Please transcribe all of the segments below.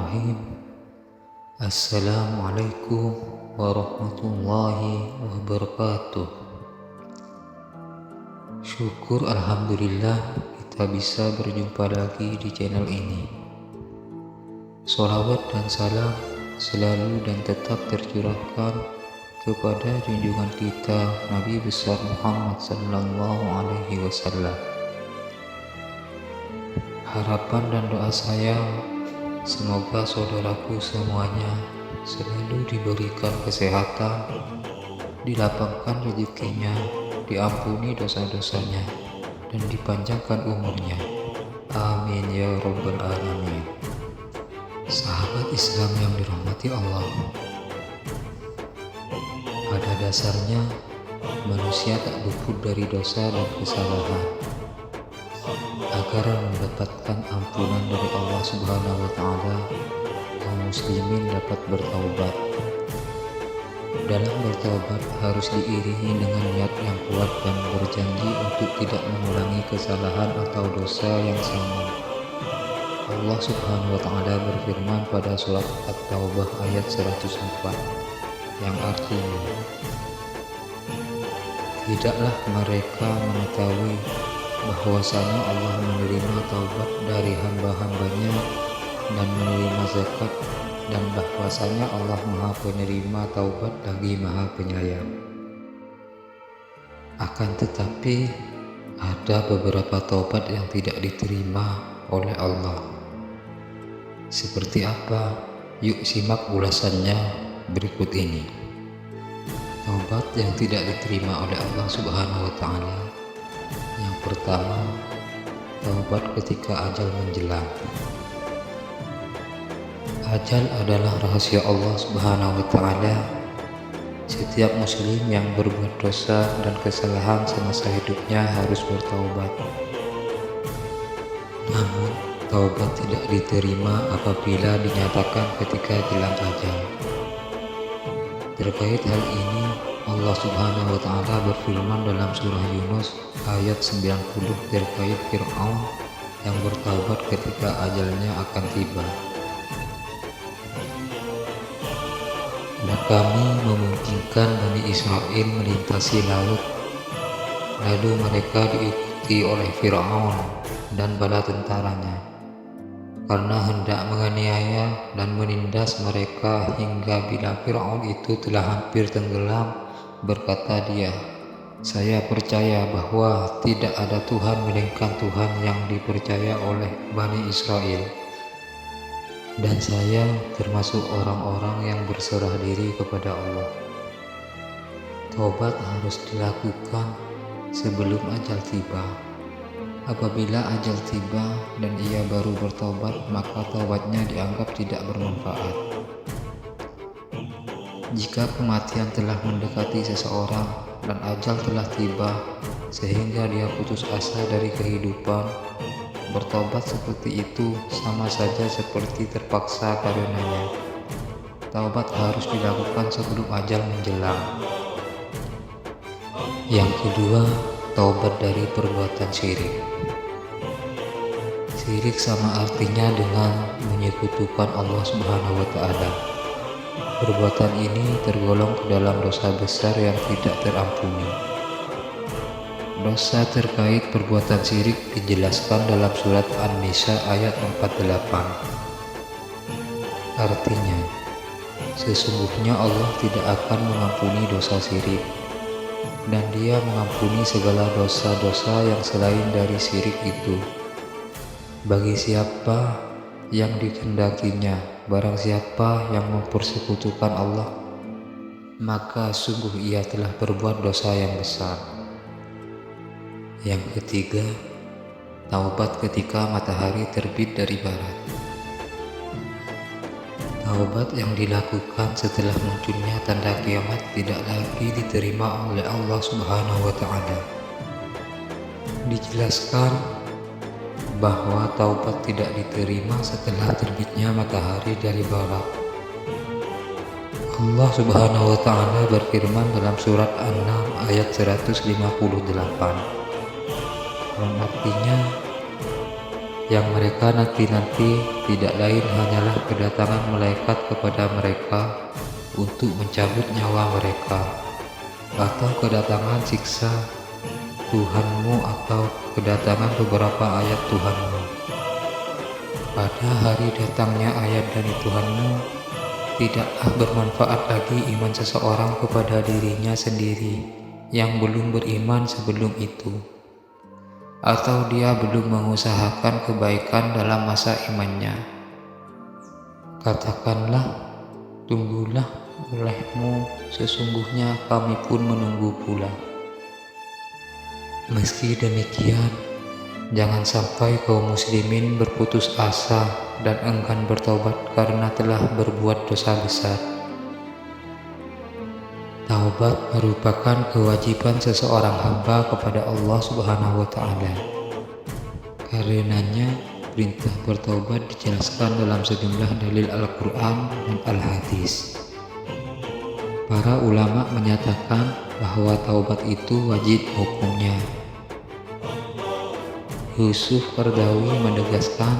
Bismillahirrahmanirrahim. Assalamualaikum warahmatullahi wabarakatuh. Syukur alhamdulillah kita bisa berjumpa lagi di channel ini. Sholawat dan salam selalu dan tetap tercurahkan kepada junjungan kita Nabi besar Muhammad sallallahu alaihi wasallam. Harapan dan doa saya, semoga saudaraku semuanya selalu diberikan kesehatan, dilapangkan rezekinya, diampuni dosa-dosanya, dan dipanjangkan umurnya. Amin ya rabbal alamin. Sahabat Islam yang dirahmati Allah, pada dasarnya manusia tak luput dari dosa dan kesalahan. Agar mendapatkan ampunan dari Allah Subhanahu wa Ta'ala, kaum muslimin dapat bertaubat. Dalam bertaubat harus diiringi dengan niat yang kuat dan berjanji untuk tidak mengulangi kesalahan atau dosa yang sama. Allah Subhanahu wa Ta'ala berfirman pada surat At-Taubah ayat 104 yang artinya, tidaklah mereka mengetahui bahwasanya Allah menerima taubat dari hamba-hambanya dan menerima zakat, dan bahwasanya Allah Maha Penerima taubat lagi Maha Penyayang. Akan tetapi ada beberapa taubat yang tidak diterima oleh Allah. Seperti apa? Yuk simak ulasannya berikut ini. Taubat yang tidak diterima oleh Allah Subhanahu wa Ta'ala. Yang pertama, taubat ketika ajal menjelang. Ajal adalah rahasia Allah Subhanahu wa Ta'ala. Setiap muslim yang berbuat dosa dan kesalahan semasa hidupnya harus bertaubat. Namun, taubat tidak diterima apabila dinyatakan ketika jelang ajal. Terkait hal ini, Allah Subhanahu wa Ta'ala berfirman dalam surah Yunus ayat 90 terkait Fir'aun yang bertaubat ketika ajalnya akan tiba. Dan kami memungkinkan Bani Israel melintasi laut, lalu mereka diikuti oleh Fir'aun dan bala tentaranya, karena hendak menganiaya dan menindas mereka hingga bila Fir'aun itu telah hampir tenggelam, berkata dia, "Saya percaya bahwa tidak ada Tuhan melainkan Tuhan yang dipercaya oleh Bani Israel, dan saya termasuk orang-orang yang berserah diri kepada Allah." Taubat harus dilakukan sebelum ajal tiba. Apabila ajal tiba dan ia baru bertobat, maka taubatnya dianggap tidak bermanfaat. Jika kematian telah mendekati seseorang dan ajal telah tiba sehingga dia putus asa dari kehidupan, bertobat seperti itu sama saja seperti terpaksa karenanya. Taubat harus dilakukan sebelum ajal menjelang. Yang kedua, taubat dari perbuatan syirik. Syirik sama artinya dengan menyekutukan Allah Subhanahu wa Ta'ala. Perbuatan ini tergolong ke dalam dosa besar yang tidak terampuni. Dosa terkait perbuatan syirik dijelaskan dalam surat An-Nisa ayat 48. Artinya, sesungguhnya Allah tidak akan mengampuni dosa syirik, dan Dia mengampuni segala dosa-dosa yang selain dari syirik itu, bagi siapa yang dikehendakinya. Barang siapa yang mempersekutukan Allah, maka sungguh ia telah berbuat dosa yang besar. Yang ketiga, taubat ketika matahari terbit dari barat. Taubat yang dilakukan setelah munculnya tanda kiamat tidak lagi diterima oleh Allah Subhanahu wa Ta'ala. Dijelaskan bahwa taubat tidak diterima setelah terbitnya matahari dari barat. Allah Subhanahu wa Ta'ala berfirman dalam surat An-Naml ayat 158, yang artinya, Yang mereka nanti-nanti tidak lain hanyalah kedatangan malaikat kepada mereka untuk mencabut nyawa mereka, atau kedatangan siksa Tuhanmu, atau kedatangan beberapa ayat Tuhanmu. Pada hari datangnya ayat dari Tuhanmu, tidaklah bermanfaat lagi iman seseorang kepada dirinya sendiri yang belum beriman sebelum itu, atau dia belum mengusahakan kebaikan dalam masa imannya. Katakanlah, tunggulah olehmu, sesungguhnya kami pun menunggu pula. Meski demikian, jangan sampai kaum muslimin berputus asa dan enggan bertobat karena telah berbuat dosa besar. Taubat merupakan kewajiban seseorang hamba kepada Allah Subhanahu wa Ta'ala. Karenanya, perintah bertaubat dijelaskan dalam sejumlah dalil Al-Quran dan Al-Hadis. Para ulama menyatakan bahwa taubat itu wajib hukumnya. Yusuf Qaradawi menegaskan,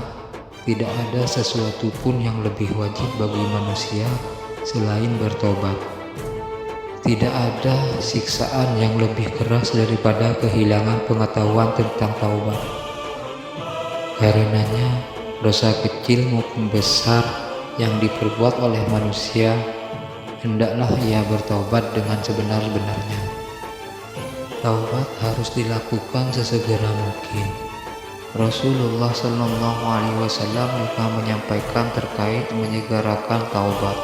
tidak ada sesuatu pun yang lebih wajib bagi manusia selain bertobat. Tidak ada siksaan yang lebih keras daripada kehilangan pengetahuan tentang taubat. Karenanya, dosa kecil maupun besar yang diperbuat oleh manusia, hendaklah ia bertobat dengan sebenar-benarnya. Taubat harus dilakukan sesegera mungkin. Rasulullah Shallallahu Alaihi Wasallam juga menyampaikan terkait menyegerakan taubat.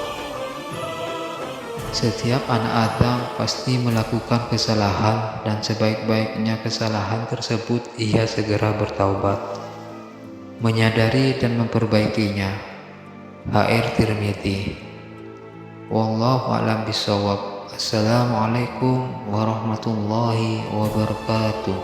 Setiap anak Adam pasti melakukan kesalahan, dan sebaik-baiknya kesalahan tersebut ia segera bertaubat, menyadari dan memperbaikinya. HR Tirmidzi. Wallahu a'lam bishawab. Assalamualaikum warahmatullahi wabarakatuh.